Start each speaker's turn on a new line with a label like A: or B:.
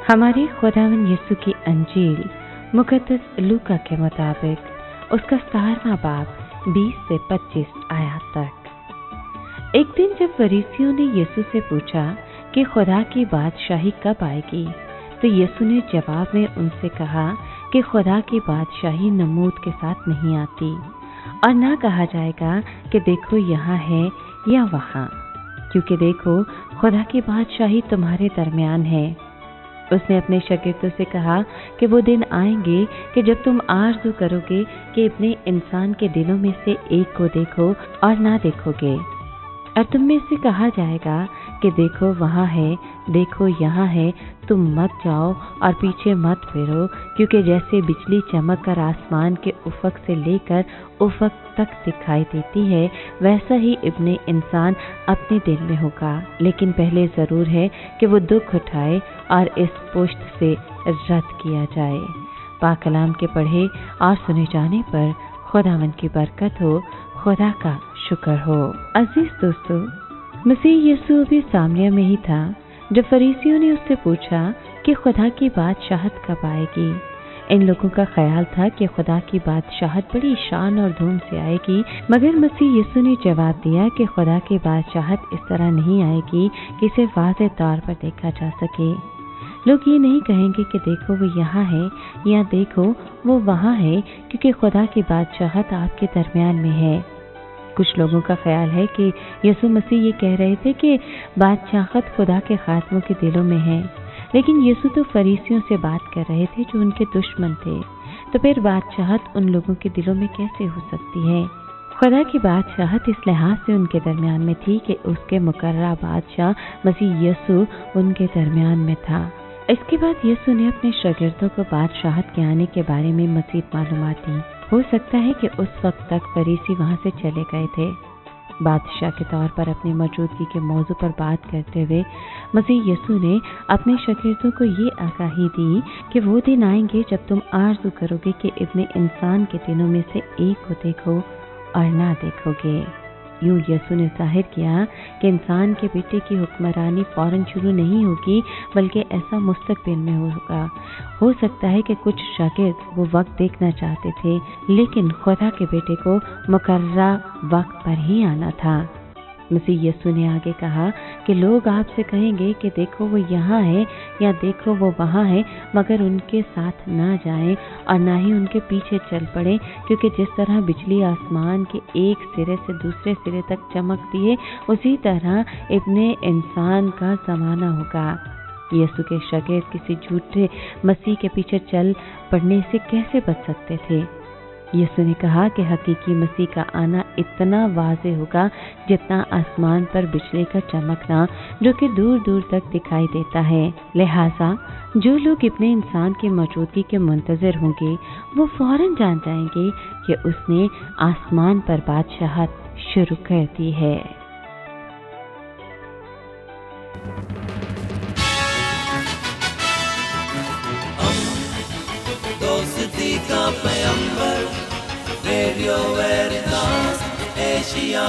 A: हमारे खुदावन यीशु की अंजील मुकद्दस लूका के मुताबिक उसका 17वां बाब 20 से 25 आयत तक। एक दिन जब फरीसियों ने यीशु से पूछा कि खुदा की बादशाही कब आएगी, तो यीशु ने जवाब में उनसे कहा कि खुदा की बादशाही नमूद के साथ नहीं आती और ना कहा जाएगा कि देखो यहाँ है या वहाँ, क्योंकि देखो खुदा की बादशाही तुम्हारे दरमियान है। उसने अपने शागिर्दों से कहा कि वो दिन आएंगे कि जब तुम आरज़ू करोगे कि अपने इंसान के दिलों में से एक को देखो और ना देखोगे, और तुम में से कहा जाएगा कि देखो वहाँ है, देखो यहाँ है, तुम मत जाओ और पीछे मत फिरो, क्योंकि जैसे बिजली चमक कर आसमान के उफक से लेकर उफक तक दिखाई देती है, वैसा ही इब्ने इंसान अपने दिल में होगा। लेकिन पहले ज़रूर है कि वो दुख उठाए और इस पुष्ट से रद्द किया जाए। पाक कलाम के पढ़े और सुने जाने पर खुदावन की बरकत हो, खुदा का शुक्र हो। अजीज दोस्तों, मसीह यीशु अभी सामरिया में ही था जब फरीसियों ने उससे पूछा कि खुदा की बादशाहत कब आएगी। इन लोगों का ख्याल था कि खुदा की बादशाहत बड़ी शान और धूम से आएगी, मगर मसीह यीशु ने जवाब दिया कि खुदा की बादशाहत इस तरह नहीं आएगी कि इसे वाज़ेह तौर पर देखा जा सके। लोग ये नहीं कहेंगे कि देखो वो यहाँ है या देखो वो वहाँ है, क्योंकि खुदा की बादशाहत आपके दरमियान में है। कुछ लोगों का ख्याल है कि यीशु मसीह ये कह रहे थे कि बादशाहत खुदा के खातमों के दिलों में है, लेकिन यीशु तो फरीसियों से बात कर रहे थे जो उनके दुश्मन थे। तो फिर बादशाहत उन लोगों के दिलों में कैसे हो सकती है? खुदा की बादशाहत इस लिहाज से उनके दरमियान में थी कि उसके मुकर्रर बादशाह मसीह यीशु उनके दरमियान में था। इसके बाद यीशु ने अपने शागिर्दों को बादशाहत के आने के बारे में मज़ीद मालूमात दी। हो सकता है कि उस वक्त तक फरीसी वहाँ से चले गए थे। बादशाह के तौर पर अपनी मौजूदगी के मौजू पर बात करते हुए मसीह यीशु ने अपने शागिर्दों को ये आगाही दी कि वो दिन आएंगे जब तुम आरज़ू करोगे कि इब्ने इंसान के दिनों में से एक को देखो और ना देखोगे। यूँ यीशु ने जाहिर किया कि इंसान के बेटे की हुक्मरानी फौरन शुरू नहीं होगी, बल्कि ऐसा मुस्तकबिल में होगा। हो सकता है कि कुछ शागिर्द वो वक्त देखना चाहते थे, लेकिन खुदा के बेटे को मुकर्रर वक्त पर ही आना था। मसीह यीशु ने आगे कहा कि लोग आपसे कहेंगे कि देखो वो यहाँ है या देखो वो वहाँ है, मगर उनके साथ ना जाएं और ना ही उनके पीछे चल पड़े, क्योंकि जिस तरह बिजली आसमान के एक सिरे से दूसरे सिरे तक चमकती है, उसी तरह इब्ने इंसान का ज़माना होगा। यीशु के शागिर्द किसी झूठे मसीह के पीछे चल पड़ने से कैसे बच सकते थे? यीशु ने कहा कि हकीकी मसीह का आना इतना वाज़ेह होगा जितना आसमान पर बिजली का चमकना, जो कि दूर दूर तक दिखाई देता है। लिहाजा जो लोग अपने इंसान की मौजूदगी के मुंतज़िर होंगे, वो फौरन जान जाएंगे कि उसने आसमान पर बादशाहत शुरू कर दी है।
B: दोस्ती का पैगंबर रेडियो वेरितास एशिया।